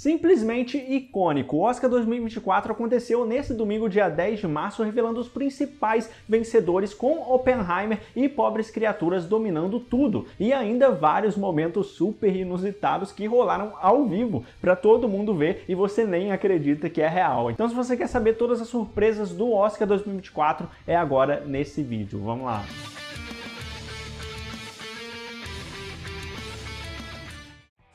Simplesmente icônico. O Oscar 2024 aconteceu nesse domingo, dia 10 de março, revelando os principais vencedores, com Oppenheimer e Pobres Criaturas dominando tudo. E ainda vários momentos super inusitados que rolaram ao vivo para todo mundo ver e você nem acredita que é real. Então, se você quer saber todas as surpresas do Oscar 2024, é agora nesse vídeo. Vamos lá!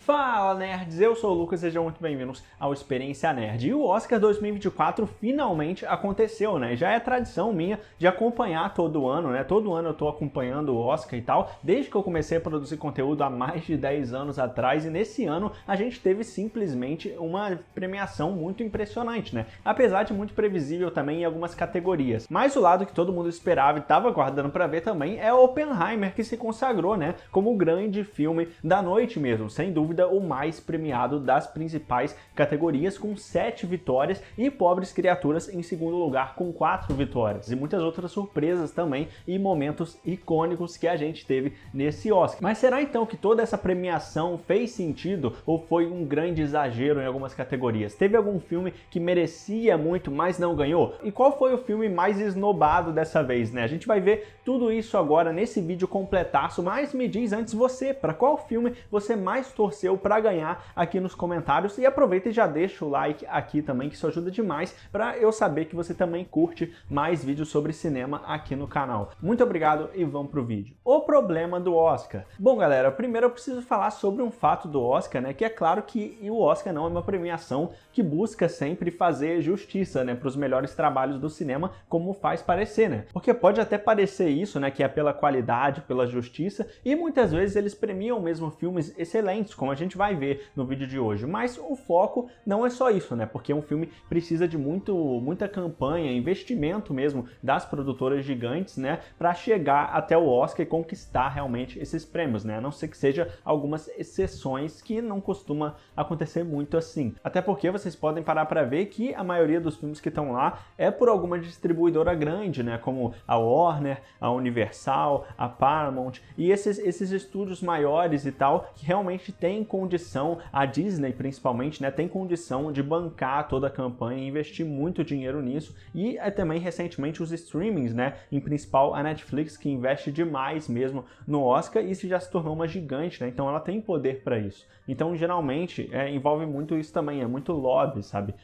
Fala nerds, eu sou o Lucas, sejam muito bem-vindos ao Experiência Nerd. E o Oscar 2024 finalmente aconteceu, né? Já é tradição minha de acompanhar todo ano, né? Todo ano eu tô acompanhando o Oscar e tal, desde que eu comecei a produzir conteúdo há mais de 10 anos atrás, e nesse ano a gente teve simplesmente uma premiação muito impressionante, né? Apesar de muito previsível também em algumas categorias. Mas o lado que todo mundo esperava e tava aguardando para ver também é Oppenheimer, que se consagrou, né? Como o grande filme da noite mesmo, sem dúvida o mais premiado das principais categorias, com 7 vitórias, e Pobres Criaturas em segundo lugar com 4 vitórias, e muitas outras surpresas também e momentos icônicos que a gente teve nesse Oscar. Mas será então que toda essa premiação fez sentido ou foi um grande exagero em algumas categorias? Teve algum filme que merecia muito, mas não ganhou? E qual foi o filme mais esnobado dessa vez, né? A gente vai ver tudo isso agora nesse vídeo completaço, mas me diz antes você, para qual filme você mais torceu para ganhar aqui nos comentários, e aproveita e já deixa o like aqui também, que isso ajuda demais para eu saber que você também curte mais vídeos sobre cinema aqui no canal. Muito obrigado e vamos pro vídeo. O problema do Oscar. Bom galera, primeiro eu preciso falar sobre um fato do Oscar, né, que é claro que o Oscar não é uma premiação que busca sempre fazer justiça, né, para os melhores trabalhos do cinema, como faz parecer, né, porque pode até parecer isso, né, que é pela qualidade, pela justiça, e muitas vezes eles premiam mesmo filmes excelentes, como a gente vai ver no vídeo de hoje, mas o foco não é só isso, né? Porque um filme precisa de muita campanha, investimento mesmo das produtoras gigantes, né? Para chegar até o Oscar e conquistar realmente esses prêmios, né? A não ser que seja algumas exceções, que não costuma acontecer muito assim. Até porque vocês podem parar para ver que a maioria dos filmes que estão lá é por alguma distribuidora grande, né? Como a Warner, a Universal, a Paramount, e esses estúdios maiores e tal, que realmente têm condição, a Disney principalmente, né, tem condição de bancar toda a campanha e investir muito dinheiro nisso, e também recentemente os streamings, né, em principal a Netflix, que investe demais mesmo no Oscar, e isso já se tornou uma gigante, né, então ela tem poder para isso. Então geralmente envolve muito isso também, é muito lobby, sabe,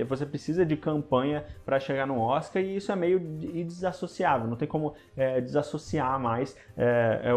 você precisa de campanha para chegar no Oscar, e isso é meio desassociável, não tem como desassociar mais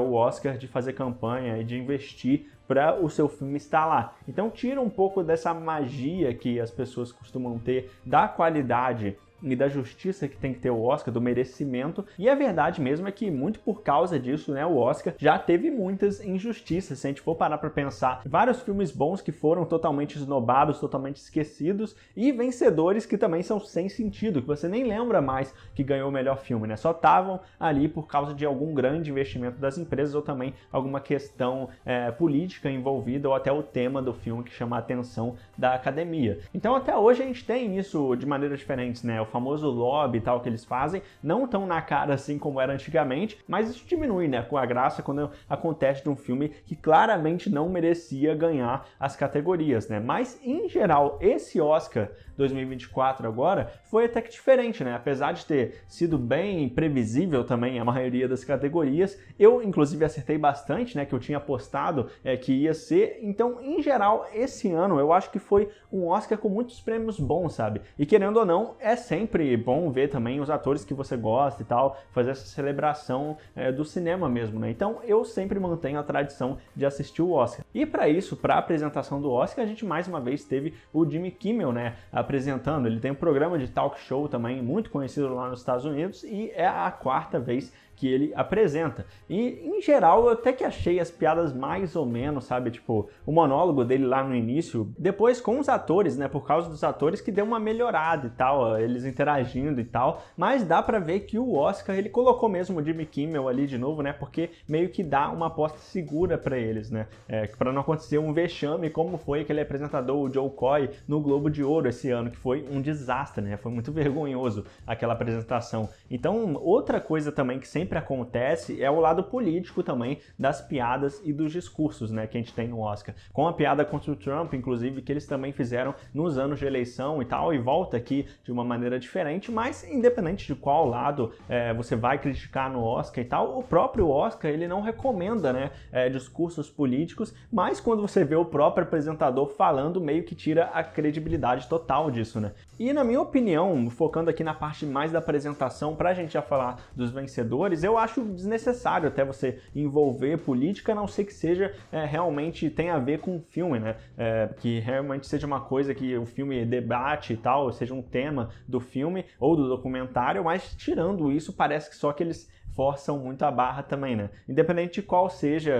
o Oscar de fazer campanha e de investir para o seu filme estar lá. Então tira um pouco dessa magia que as pessoas costumam ter da qualidade e da justiça que tem que ter o Oscar, do merecimento, e a verdade mesmo é que muito por causa disso, né, o Oscar já teve muitas injustiças. Se a gente for parar para pensar, vários filmes bons que foram totalmente esnobados, totalmente esquecidos, e vencedores que também são sem sentido, que você nem lembra mais que ganhou o melhor filme, né, só estavam ali por causa de algum grande investimento das empresas, ou também alguma questão política envolvida, ou até o tema do filme que chama a atenção da academia. Então até hoje a gente tem isso de maneiras diferentes, né, o famoso lobby e tal que eles fazem, não tão na cara assim como era antigamente, mas isso diminui, né, com a graça quando acontece de um filme que claramente não merecia ganhar as categorias, né, mas em geral esse Oscar 2024 agora foi até que diferente, né, apesar de ter sido bem previsível também a maioria das categorias, eu inclusive acertei bastante, né, que eu tinha apostado que ia ser, então em geral esse ano eu acho que foi um Oscar com muitos prêmios bons, sabe, e querendo ou não, é sempre bom ver também os atores que você gosta e tal, fazer essa celebração do cinema mesmo, né? Então eu sempre mantenho a tradição de assistir o Oscar. E para isso, para a apresentação do Oscar, a gente mais uma vez teve o Jimmy Kimmel, né, apresentando. Ele tem um programa de talk show também muito conhecido lá nos Estados Unidos, e é a 4ª vez que ele apresenta. E, em geral, eu até que achei as piadas mais ou menos, sabe? Tipo, o monólogo dele lá no início, depois com os atores, né? Por causa dos atores que deu uma melhorada e tal, eles interagindo e tal. Mas dá pra ver que o Oscar, ele colocou mesmo o Jimmy Kimmel ali de novo, né? Porque meio que dá uma aposta segura pra eles, né? Pra não acontecer um vexame como foi aquele apresentador, o Joe Coy, no Globo de Ouro esse ano, que foi um desastre, né? Foi muito vergonhoso aquela apresentação. Então, outra coisa também que sempre sempre acontece é o lado político também das piadas e dos discursos, né, que a gente tem no Oscar. Com a piada contra o Trump, inclusive, que eles também fizeram nos anos de eleição e tal, e volta aqui de uma maneira diferente, mas independente de qual lado você vai criticar no Oscar e tal, o próprio Oscar, ele não recomenda, né, discursos políticos, mas quando você vê o próprio apresentador falando, meio que tira a credibilidade total disso, né. E na minha opinião, focando aqui na parte mais da apresentação, pra gente já falar dos vencedores, eu acho desnecessário até você envolver política, a não ser que seja realmente tenha a ver com o filme, né? Que realmente seja uma coisa que o filme debate e tal, seja um tema do filme ou do documentário, mas tirando isso, parece que só que eles forçam muito a barra também, né? Independente de qual seja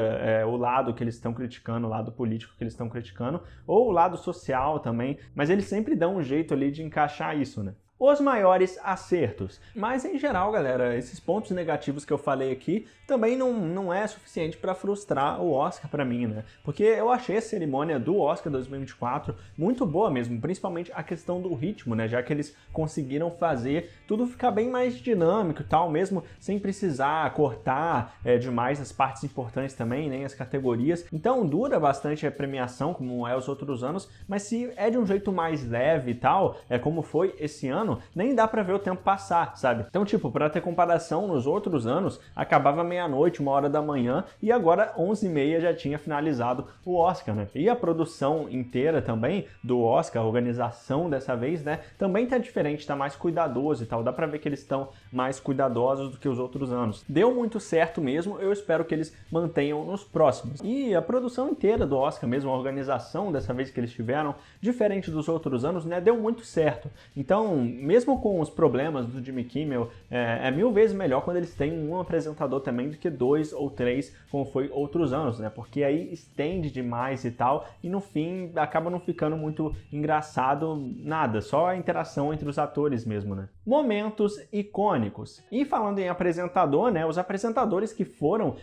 o lado que eles estão criticando, o lado político que eles estão criticando, ou o lado social também, mas eles sempre dão um jeito ali de encaixar isso, né? Os maiores acertos. Mas em geral, galera, esses pontos negativos que eu falei aqui também não é suficiente para frustrar o Oscar para mim, né? Porque eu achei a cerimônia do Oscar 2024 muito boa mesmo, principalmente a questão do ritmo, né? Já que eles conseguiram fazer tudo ficar bem mais dinâmico e tal, mesmo sem precisar cortar demais as partes importantes também, nem as categorias. Então dura bastante a premiação, como é os outros anos, mas se é de um jeito mais leve e tal, como foi esse ano, nem dá pra ver o tempo passar, sabe? Então, tipo, pra ter comparação, nos outros anos, acabava meia-noite, 1h da manhã, e agora 11h30 já tinha finalizado o Oscar, né? E a produção inteira também do Oscar, a organização dessa vez, né, também tá diferente, tá mais cuidadoso e tal. Dá pra ver que eles estão mais cuidadosos do que os outros anos. Deu muito certo mesmo, eu espero que eles mantenham nos próximos. E a produção inteira do Oscar mesmo, a organização dessa vez que eles tiveram, diferente dos outros anos, né, deu muito certo. Então, mesmo com os problemas do Jimmy Kimmel, é 1000 vezes melhor quando eles têm um apresentador também do que 2 ou 3, como foi outros anos, né? Porque aí estende demais e tal, e no fim acaba não ficando muito engraçado nada, só a interação entre os atores mesmo, né? Momentos icônicos. E falando em apresentador, né? Os apresentadores que foram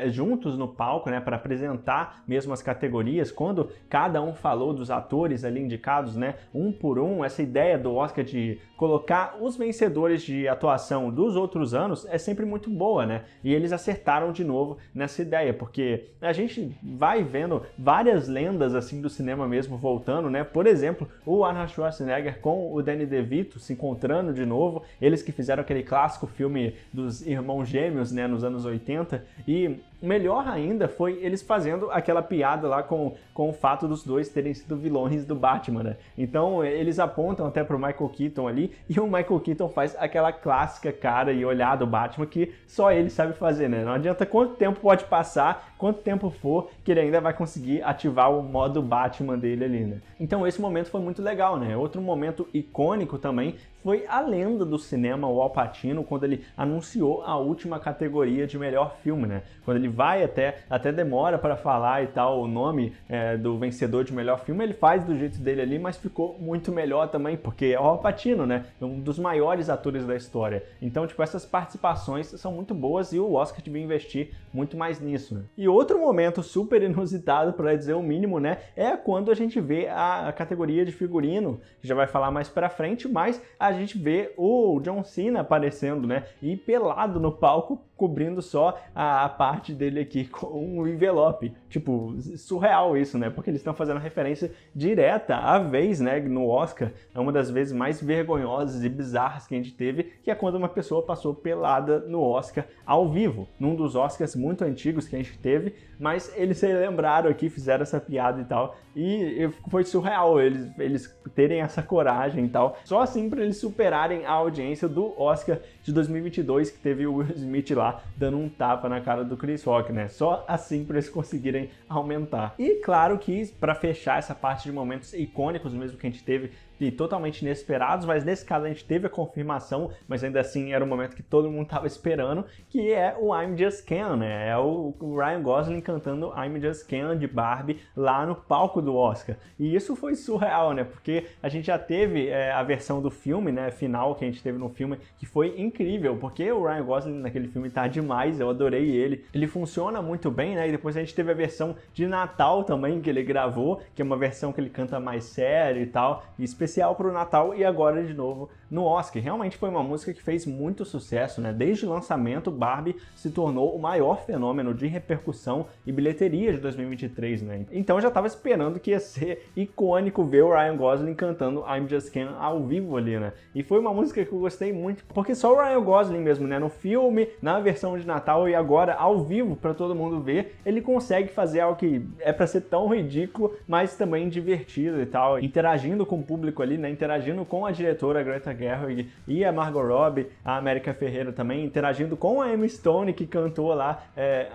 juntos no palco, né? Para apresentar mesmo as categorias, quando cada um falou dos atores ali indicados, né? Um por um, essa ideia do Oscar de colocar os vencedores de atuação dos outros anos é sempre muito boa, né? E eles acertaram de novo nessa ideia, porque a gente vai vendo várias lendas assim do cinema mesmo voltando, né? Por exemplo, o Arnold Schwarzenegger com o Danny DeVito se encontrando de novo, eles que fizeram aquele clássico filme dos irmãos gêmeos, né, nos anos 80, e melhor ainda foi eles fazendo aquela piada lá com o fato dos dois terem sido vilões do Batman, né? Então eles apontam até pro Michael Keaton ali, e o Michael Keaton faz aquela clássica cara e olhar do Batman que só ele sabe fazer, né? Não adianta quanto tempo pode passar, quanto tempo for, que ele ainda vai conseguir ativar o modo Batman dele ali, né? Então esse momento foi muito legal, né? Outro momento icônico também foi a lenda do cinema, o Al Pacino, quando ele anunciou a última categoria de melhor filme, né? Quando ele vai até demora para falar e tal o nome do vencedor de melhor filme, ele faz do jeito dele ali, mas ficou muito melhor também, porque é o Al Pacino, né? Um dos maiores atores da história. Então, tipo, essas participações são muito boas e o Oscar devia investir muito mais nisso, né? E outro momento super inusitado, para dizer o mínimo, né? É quando a gente vê a categoria de figurino, que já vai falar mais pra frente, mas a gente vê o John Cena aparecendo, né? E pelado no palco, cobrindo só a parte dele aqui com um envelope. Tipo, surreal isso, né? Porque eles estão fazendo referência direta à vez, né, no Oscar. É uma das vezes mais vergonhosas e bizarras que a gente teve, que é quando uma pessoa passou pelada no Oscar ao vivo, num dos Oscars muito antigos que a gente teve, mas eles se lembraram aqui, fizeram essa piada e tal, e foi surreal eles terem essa coragem e tal. Só assim para eles superarem a audiência do Oscar de 2022, que teve o Will Smith lá dando um tapa na cara do Chris Rock, né? Só assim para eles conseguirem aumentar. E claro que para fechar essa parte de momentos icônicos mesmo que a gente teve, e totalmente inesperados, mas nesse caso a gente teve a confirmação, mas ainda assim era um momento que todo mundo estava esperando, que é o I'm Just Ken, né? É o Ryan Gosling cantando I'm Just Ken de Barbie lá no palco do Oscar. E isso foi surreal, né? Porque a gente já teve a versão do filme, né, final que a gente teve no filme, que foi incrível, porque o Ryan Gosling naquele filme tá demais, eu adorei ele. Ele funciona muito bem, né? E depois a gente teve a versão de Natal também que ele gravou, que é uma versão que ele canta mais sério e tal, especial pro Natal, e agora de novo no Oscar. Realmente foi uma música que fez muito sucesso, né? Desde o lançamento, Barbie se tornou o maior fenômeno de repercussão e bilheteria de 2023, né? Então eu já tava esperando que ia ser icônico ver o Ryan Gosling cantando I'm Just Ken ao vivo ali, né? E foi uma música que eu gostei muito, porque só o Ryan Gosling mesmo, né? No filme, na versão de Natal e agora ao vivo para todo mundo ver, ele consegue fazer algo que é para ser tão ridículo, mas também divertido e tal, interagindo com o público ali, né? Interagindo com a diretora Greta Gerwig e a Margot Robbie, a América Ferreira também, interagindo com a Emma Stone, que cantou lá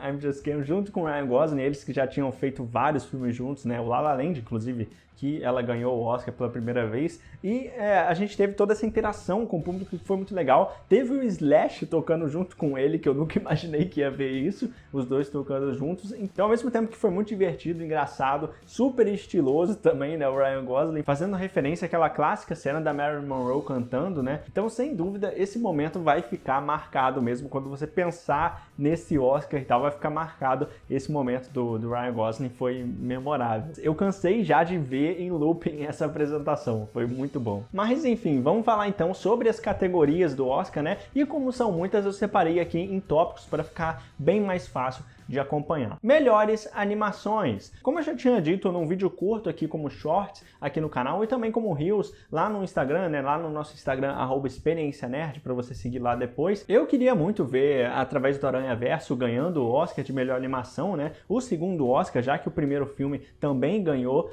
I'm Just Ken junto com o Ryan Gosling, eles que já tinham feito vários filmes juntos, né? O La La Land, inclusive, que ela ganhou o Oscar pela primeira vez, e a gente teve toda essa interação com o público que foi muito legal. Teve o Slash tocando junto com ele, que eu nunca imaginei que ia ver isso, os dois tocando juntos. Então, ao mesmo tempo que foi muito divertido, engraçado, super estiloso também, né, o Ryan Gosling, fazendo referência àquela clássica cena da Marilyn Monroe cantando, né? Então, sem dúvida, esse momento vai ficar marcado mesmo, quando você pensar nesse Oscar e tal, vai ficar marcado esse momento do Ryan Gosling, foi memorável. Eu cansei já de ver em looping essa apresentação, foi muito bom. Mas enfim, vamos falar então sobre as categorias do Oscar, né? E como são muitas, eu separei aqui em tópicos para ficar bem mais fácil de acompanhar. Melhores animações. Como eu já tinha dito num vídeo curto aqui como Shorts aqui no canal e também como Reels lá no Instagram, né? Lá no nosso Instagram, @experiêncianerd, para você seguir lá depois. Eu queria muito ver, através do Aranhaverso, ganhando o Oscar de melhor animação, né? O segundo Oscar, já que o primeiro filme também ganhou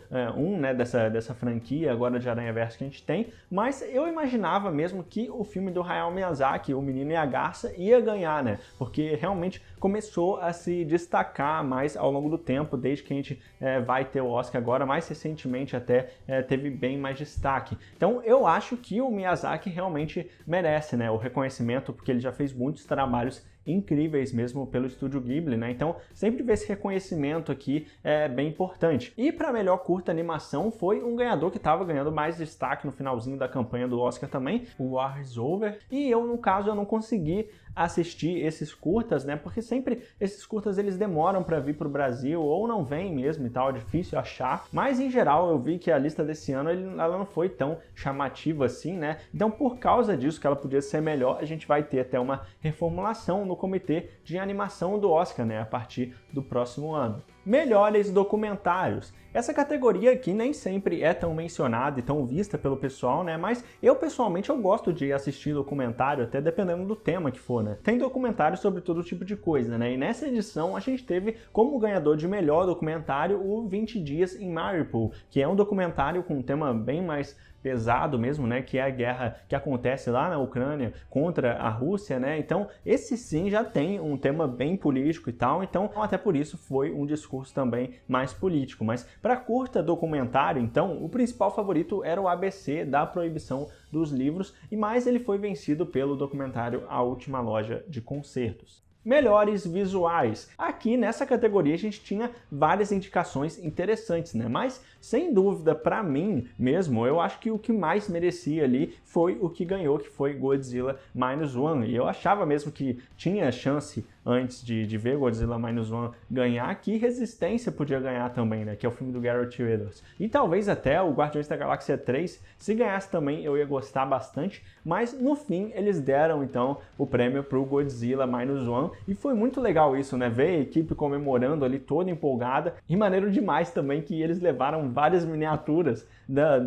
né, dessa franquia agora de Aranhaverso que a gente tem, mas eu imaginava mesmo que o filme do Hayao Miyazaki, O Menino e a Garça, ia ganhar, né? Porque realmente começou a se destacar mais ao longo do tempo, desde que a gente vai ter o Oscar agora, mais recentemente até teve bem mais destaque. Então eu acho que o Miyazaki realmente merece, né, o reconhecimento, porque ele já fez muitos trabalhos incríveis mesmo pelo Estúdio Ghibli, né? Então sempre ver esse reconhecimento aqui é bem importante. E para melhor curta animação foi um ganhador que estava ganhando mais destaque no finalzinho da campanha do Oscar também, o War is Over, e eu, no caso, eu não consegui assistir esses curtas, né? Porque sempre esses curtas eles demoram para vir para o Brasil ou não vêm mesmo e tal, é difícil achar. Mas em geral eu vi que a lista desse ano ela não foi tão chamativa assim, né? Então por causa disso, que ela podia ser melhor, a gente vai ter até uma reformulação no comitê de animação do Oscar, né? A partir do próximo ano. Melhores documentários. Essa categoria aqui nem sempre é tão mencionada e tão vista pelo pessoal, né? Mas eu, pessoalmente, eu gosto de assistir documentário, até dependendo do tema que for, né? Tem documentários sobre todo tipo de coisa, né? E nessa edição a gente teve como ganhador de melhor documentário o 20 Dias em Mariupol, que é um documentário com um tema bem mais pesado mesmo, né, que é a guerra que acontece lá na Ucrânia contra a Rússia, né? Então, esse sim já tem um tema bem político e tal, então até por isso foi um discurso também mais político. Mas para curta documentário, então, o principal favorito era o ABC da proibição dos livros, e mais ele foi vencido pelo documentário A Última Loja de Concertos. Melhores visuais. Aqui nessa categoria a gente tinha várias indicações interessantes, né? Mas sem dúvida, para mim mesmo, eu acho que o que mais merecia ali foi o que ganhou, que foi Godzilla Minus One. E eu achava mesmo que tinha chance antes de ver Godzilla Minus One ganhar, que Resistência podia ganhar também, né? Que é o filme do Gareth Edwards. E talvez até o Guardiões da Galáxia 3, se ganhasse também, eu ia gostar bastante. Mas no fim eles deram então o prêmio pro Godzilla Minus One. E foi muito legal isso, né? Ver a equipe comemorando ali toda empolgada. E maneiro demais também que eles levaram várias miniaturas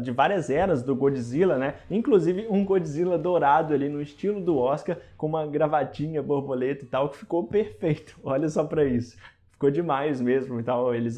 de várias eras do Godzilla, né? Inclusive um Godzilla dourado ali no estilo do Oscar, com uma gravatinha borboleta e tal, que ficou perfeito. Olha só pra isso. Ficou demais mesmo e tal, eles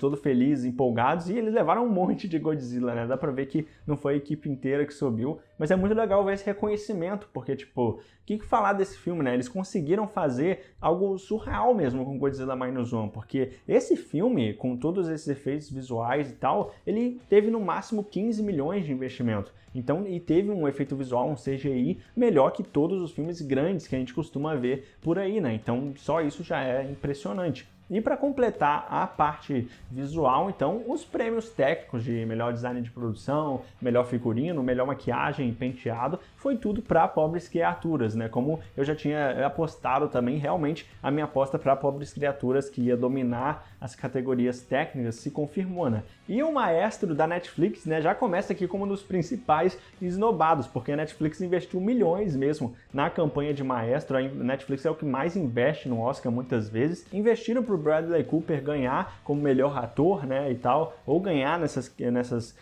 todos felizes, empolgados, e eles levaram um monte de Godzilla, né? Dá pra ver que não foi a equipe inteira que subiu, mas é muito legal ver esse reconhecimento, porque, tipo, o que falar desse filme, né? Eles conseguiram fazer algo surreal mesmo com Godzilla Minus One, porque esse filme, com todos esses efeitos visuais e tal, ele teve no máximo 15 milhões de investimento. Então, e teve um efeito visual, um CGI, melhor que todos os filmes grandes que a gente costuma ver por aí, né? Então, só isso já é impressionante. E para completar a parte visual, então, os prêmios técnicos de melhor design de produção, melhor figurino, melhor maquiagem e penteado, foi tudo para Pobres Criaturas, né? Como eu já tinha apostado também, realmente a minha aposta para Pobres Criaturas, que ia dominar as categorias técnicas, se confirmou, né? E o Maestro da Netflix, né, já começa aqui como um dos principais esnobados, porque a Netflix investiu milhões mesmo na campanha de Maestro. A Netflix é o que mais investe no Oscar muitas vezes. Investiram para o Bradley Cooper ganhar como melhor ator, né, e tal, ou ganhar nessas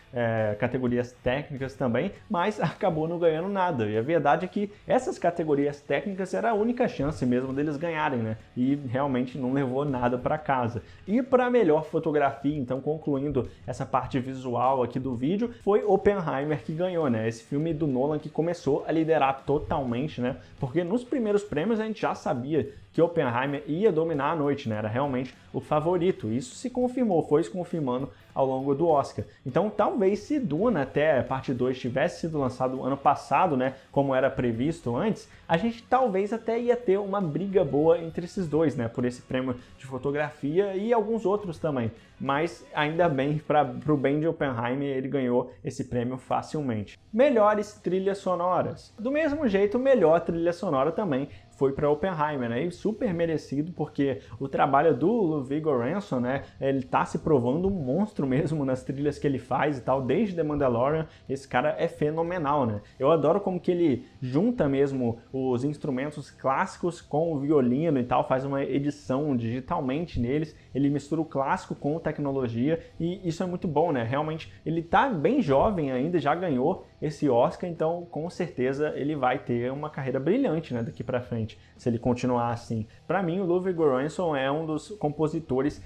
categorias técnicas também, mas acabou não ganhando nada. E a verdade é que essas categorias técnicas era a única chance mesmo deles ganharem, né? E realmente não levou nada para casa. E para melhor fotografia, então, concluindo essa parte visual aqui do vídeo, foi Oppenheimer que ganhou, né? Esse filme do Nolan que começou a liderar totalmente, né? Porque nos primeiros prêmios a gente já sabia que Oppenheimer ia dominar a noite, né? Era realmente o favorito. Isso se confirmou, foi se confirmando ao longo do Oscar. Então, talvez se Duna até parte 2 tivesse sido lançado ano passado, né, como era previsto antes, a gente talvez até ia ter uma briga boa entre esses dois, né, por esse prêmio de fotografia e alguns outros também. Mas ainda bem, para o bem de Oppenheimer, ele ganhou esse prêmio facilmente. Melhores trilhas sonoras. Do mesmo jeito, melhor trilha sonora também foi para Oppenheimer, né? E super merecido, porque o trabalho do Ludwig Göransson, né? Ele tá se provando um monstro mesmo nas trilhas que ele faz e tal, desde The Mandalorian. Esse cara é fenomenal, né? Eu adoro como que ele junta mesmo os instrumentos clássicos com o violino e tal, faz uma edição digitalmente neles, ele mistura o clássico com tecnologia e isso é muito bom, né? Realmente ele tá bem jovem ainda, já ganhou esse Oscar, então com certeza ele vai ter uma carreira brilhante, né, daqui para frente, se ele continuar assim. Para mim, o Ludwig Göransson é um dos compositores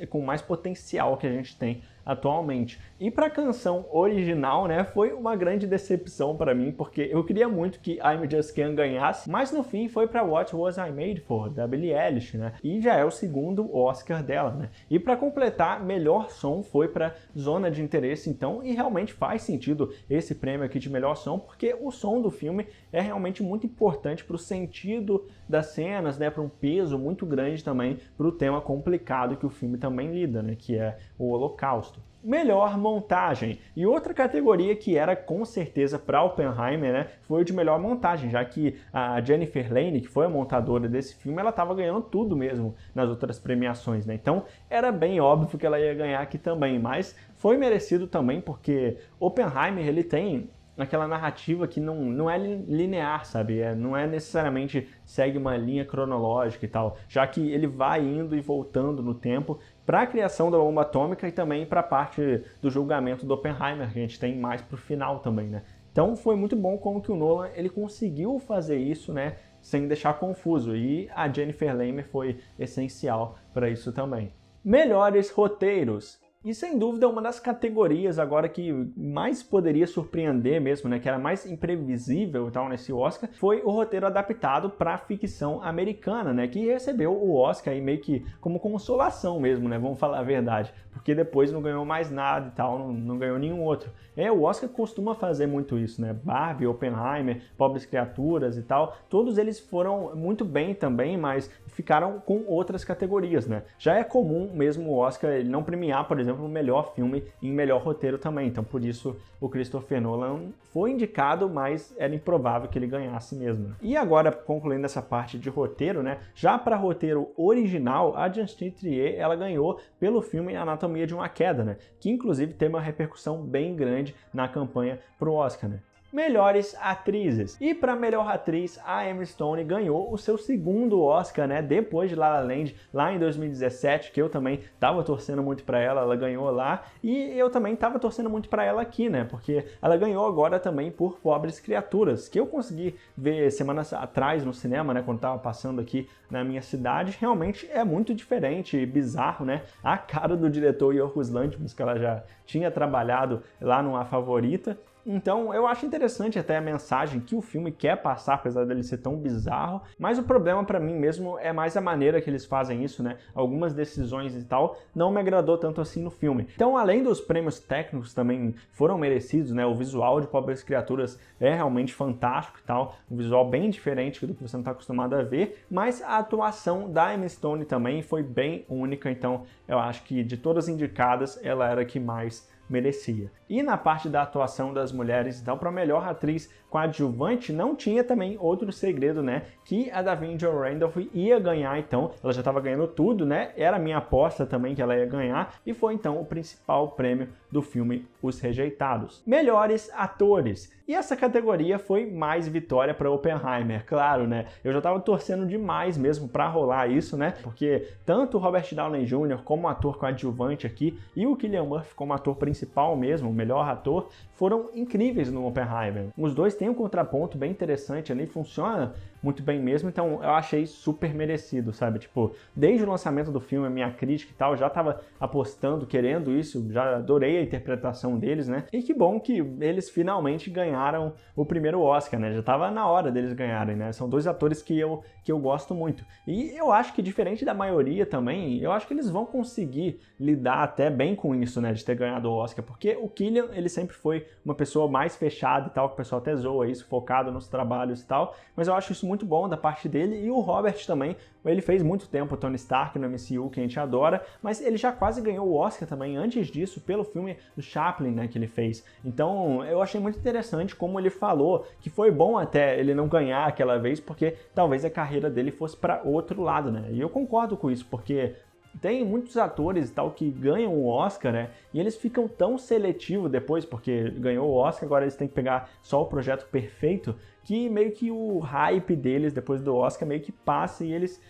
com mais potencial que a gente tem atualmente. E para a canção original, né, foi uma grande decepção para mim, porque eu queria muito que I'm Just Can't ganhasse, mas no fim foi para What Was I Made For, da Billie Eilish, né, e já é o segundo Oscar dela, né. E para completar, melhor som foi para Zona de Interesse, então, e realmente faz sentido esse prêmio aqui de melhor som, porque o som do filme é realmente muito importante para o sentido das cenas, né, para um peso muito grande também para o tema complicado que o filme também lida, né, que é o Holocausto. Melhor montagem. E outra categoria que era com certeza para Oppenheimer, né, foi o de melhor montagem, já que a Jennifer Lane, que foi a montadora desse filme, ela estava ganhando tudo mesmo nas outras premiações, né? Então era bem óbvio que ela ia ganhar aqui também, mas foi merecido também porque Oppenheimer ele tem aquela narrativa que não é linear, sabe? Não é necessariamente segue uma linha cronológica e tal, já que ele vai indo e voltando no tempo para a criação da bomba atômica e também para a parte do julgamento do Oppenheimer, que a gente tem mais para o final também, né? Então foi muito bom como que o Nolan ele conseguiu fazer isso, né, sem deixar confuso, e a Jennifer Lane foi essencial para isso também. Melhores roteiros. E sem dúvida uma das categorias agora que mais poderia surpreender mesmo, né, que era mais imprevisível e tal nesse Oscar, foi o roteiro adaptado para ficção americana, né, que recebeu o Oscar aí meio que como consolação mesmo, né, vamos falar a verdade, porque depois não ganhou mais nada e tal, não ganhou nenhum outro. O Oscar costuma fazer muito isso, né, Barbie, Oppenheimer, Pobres Criaturas e tal, todos eles foram muito bem também, mas ficaram com outras categorias, né. Já é comum mesmo o Oscar ele não premiar, por exemplo, o melhor filme e melhor roteiro também. Então, por isso, o Christopher Nolan foi indicado, mas era improvável que ele ganhasse mesmo. E agora, concluindo essa parte de roteiro, né? Já para roteiro original, a Justine Triet, ela ganhou pelo filme Anatomia de uma Queda, né? Que inclusive teve uma repercussão bem grande na campanha pro Oscar, né? Melhores atrizes. E para melhor atriz, a Emma Stone ganhou o seu segundo Oscar, né, depois de La La Land, lá em 2017, que eu também estava torcendo muito para ela ganhou lá, e eu também estava torcendo muito para ela aqui, né, porque ela ganhou agora também por Pobres Criaturas, que eu consegui ver semanas atrás no cinema, né, quando estava passando aqui na minha cidade. Realmente é muito diferente e bizarro, né, a cara do diretor Yorgos Lanthimos, que ela já tinha trabalhado lá no A Favorita. Então eu acho interessante até a mensagem que o filme quer passar, apesar dele ser tão bizarro, mas o problema pra mim mesmo é mais a maneira que eles fazem isso, né? Algumas decisões e tal não me agradou tanto assim no filme. Então, além dos prêmios técnicos também foram merecidos, né? O visual de Pobres Criaturas é realmente fantástico e tal, um visual bem diferente do que você não está acostumado a ver, mas a atuação da Emma Stone também foi bem única, então eu acho que de todas as indicadas, ela era a que mais merecia. E na parte da atuação das mulheres, então, para melhor atriz coadjuvante, não tinha também outro segredo, né? Que a Da'Vine Joy Randolph ia ganhar, então, ela já estava ganhando tudo, né? Era a minha aposta também que ela ia ganhar, e foi então o principal prêmio do filme Os Rejeitados. Melhores atores. E essa categoria foi mais vitória para Oppenheimer, claro, né? Eu já estava torcendo demais mesmo para rolar isso, né? Porque tanto o Robert Downey Jr. como ator coadjuvante aqui e o Cillian Murphy como ator principal mesmo, o melhor ator, foram incríveis no Oppenheimer. Os dois têm um contraponto bem interessante ali, funciona muito bem mesmo, então eu achei super merecido, sabe? Tipo, desde o lançamento do filme, a minha crítica e tal, já tava apostando, querendo isso, já adorei a interpretação deles, né? E que bom que eles finalmente ganharam o primeiro Oscar, né? Já tava na hora deles ganharem, né? São dois atores que eu gosto muito. E eu acho que, diferente da maioria também, eu acho que eles vão conseguir lidar até bem com isso, né? De ter ganhado o Oscar, porque o Cillian, ele sempre foi uma pessoa mais fechada e tal, que o pessoal até zoa isso, focado nos trabalhos e tal, mas eu acho isso muito bom da parte dele, e o Robert também, ele fez muito tempo o Tony Stark no MCU, que a gente adora, mas ele já quase ganhou o Oscar também antes disso, pelo filme do Chaplin, né, que ele fez. Então eu achei muito interessante como ele falou que foi bom até ele não ganhar aquela vez, porque talvez a carreira dele fosse para outro lado, né, e eu concordo com isso, porque tem muitos atores e tal que ganham o Oscar, né? E eles ficam tão seletivos depois, porque ganhou o Oscar, agora eles têm que pegar só o projeto perfeito, que meio que o hype deles depois do Oscar meio que passa e eles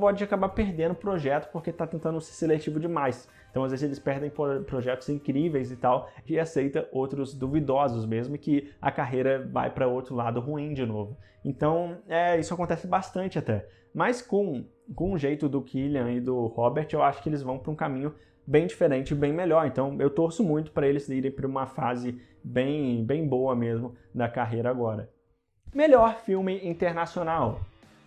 pode acabar perdendo o projeto porque tá tentando ser seletivo demais. Então, às vezes, eles perdem projetos incríveis e tal e aceita outros duvidosos mesmo, que a carreira vai para outro lado ruim de novo. Então, isso acontece bastante até. Mas com o jeito do Cillian e do Robert, eu acho que eles vão para um caminho bem diferente e bem melhor. Então, eu torço muito para eles irem para uma fase bem boa mesmo da carreira agora. Melhor filme internacional.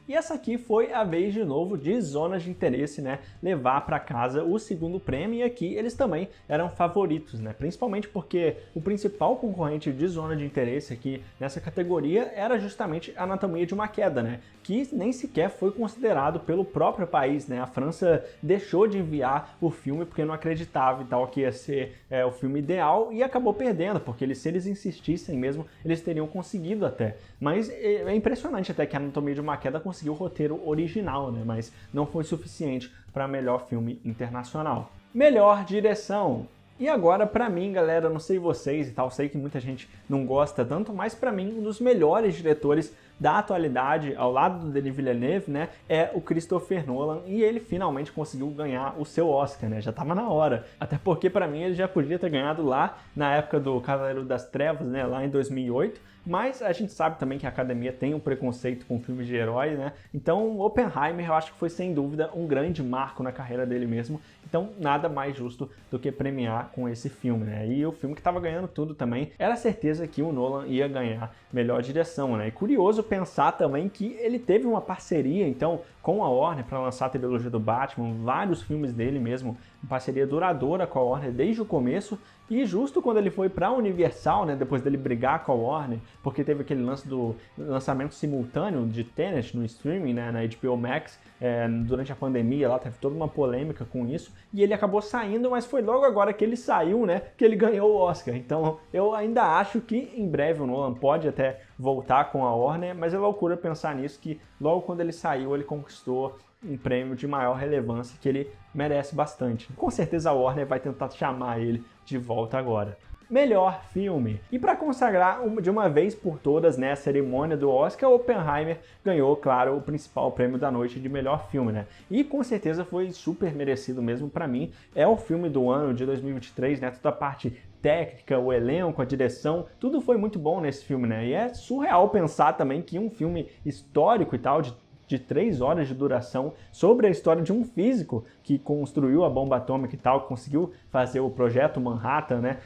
E essa aqui foi a vez de novo de Zonas de Interesse, né, levar para casa o segundo prêmio, e aqui eles também eram favoritos, né, principalmente porque o principal concorrente de Zona de Interesse aqui nessa categoria era justamente Anatomia de uma Queda, né, que nem sequer foi considerado pelo próprio país, né, a França deixou de enviar o filme porque não acreditava e tal que ia ser o filme ideal e acabou perdendo, porque se eles insistissem mesmo, eles teriam conseguido até. Mas é impressionante até que a Anatomia de uma Queda conseguiu o roteiro original, né? Mas não foi suficiente para melhor filme internacional. Melhor direção. E agora, pra mim, galera, não sei vocês e tal, sei que muita gente não gosta tanto, mas pra mim, um dos melhores diretores da atualidade, ao lado do Denis Villeneuve, né, é o Christopher Nolan, e ele finalmente conseguiu ganhar o seu Oscar, né, já tava na hora. Até porque, pra mim, ele já podia ter ganhado lá na época do Cavaleiro das Trevas, né, lá em 2008, mas a gente sabe também que a academia tem um preconceito com filmes de herói, né, então Oppenheimer eu acho que foi sem dúvida um grande marco na carreira dele mesmo, então nada mais justo do que premiar com esse filme, né, e o filme que tava ganhando tudo também, era certeza que o Nolan ia ganhar melhor direção, né, e curioso pensar também que ele teve uma parceria, então, com a Warner para lançar a trilogia do Batman, vários filmes dele mesmo, uma parceria duradoura com a Warner desde o começo, e justo quando ele foi para a Universal, né, depois dele brigar com a Warner, porque teve aquele lance do lançamento simultâneo de Tenet no streaming, né, na HBO Max, durante a pandemia, lá teve toda uma polêmica com isso, e ele acabou saindo, mas foi logo agora que ele saiu, né, que ele ganhou o Oscar. Então eu ainda acho que em breve o Nolan pode até voltar com a Warner, mas é loucura pensar nisso, que logo quando ele saiu ele conquistou um prêmio de maior relevância que ele merece bastante. Com certeza a Warner vai tentar chamar ele de volta agora. Melhor filme. E para consagrar de uma vez por todas, né, a cerimônia do Oscar, Oppenheimer ganhou, claro, o principal prêmio da noite de melhor filme, né? E com certeza foi super merecido mesmo para mim. É o filme do ano de 2023, né? Toda a parte técnica, o elenco, a direção, tudo foi muito bom nesse filme, né? E é surreal pensar também que um filme histórico e tal, de de 3 horas de duração sobre a história de um físico que construiu a bomba atômica e tal, conseguiu fazer o projeto Manhattan, né?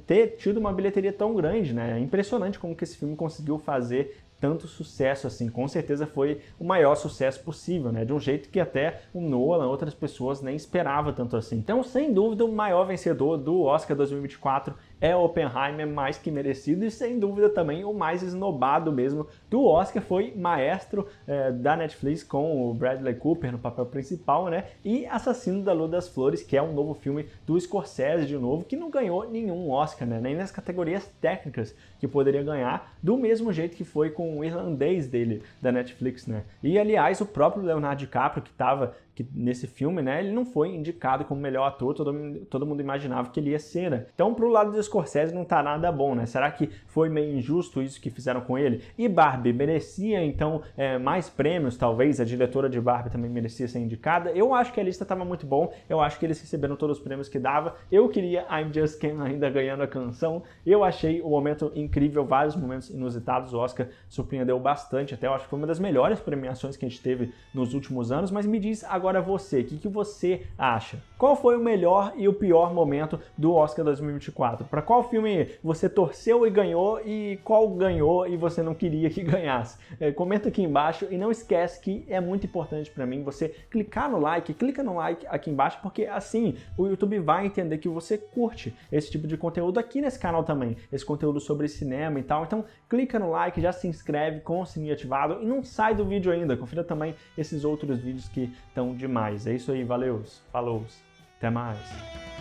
Ter tido uma bilheteria tão grande, né? É impressionante como que esse filme conseguiu fazer tanto sucesso assim, com certeza foi o maior sucesso possível, né? De um jeito que até o Nolan, outras pessoas nem esperavam tanto assim. Então, sem dúvida, o maior vencedor do Oscar 2024 é Oppenheimer, mais que merecido, e sem dúvida também o mais esnobado mesmo do Oscar foi Maestro, da Netflix, com o Bradley Cooper no papel principal, né? E Assassino da Lua das Flores, que é um novo filme do Scorsese de novo, que não ganhou nenhum Oscar, né? Nem nas categorias técnicas que poderia ganhar, do mesmo jeito que foi com o Irlandês dele, da Netflix, né? E, aliás, o próprio Leonardo DiCaprio, que estava nesse filme, né, ele não foi indicado como melhor ator, todo mundo imaginava que ele ia ser, né? Então, pro lado do Scorsese não tá nada bom, né? Será que foi meio injusto isso que fizeram com ele? E Barbie merecia, então, mais prêmios, talvez? A diretora de Barbie também merecia ser indicada? Eu acho que a lista tava muito bom, eu acho que eles receberam todos os prêmios que dava, eu queria I'm Just Ken ainda ganhando a canção, eu achei o momento incrível, vários momentos inusitados, o Oscar surpreendeu bastante, até eu acho que foi uma das melhores premiações que a gente teve nos últimos anos, mas me diz agora você, o que você acha? Qual foi o melhor e o pior momento do Oscar 2024? Para qual filme você torceu e ganhou, e qual ganhou e você não queria que ganhasse? Comenta aqui embaixo e não esquece que é muito importante para mim você clicar no like, clica no like aqui embaixo, porque assim o YouTube vai entender que você curte esse tipo de conteúdo aqui nesse canal também, esse conteúdo sobre cinema e tal. Então clica no like, já se inscreve com o sininho ativado e não sai do vídeo ainda, confira também esses outros vídeos que estão demais. É isso aí, valeu, falou, até mais.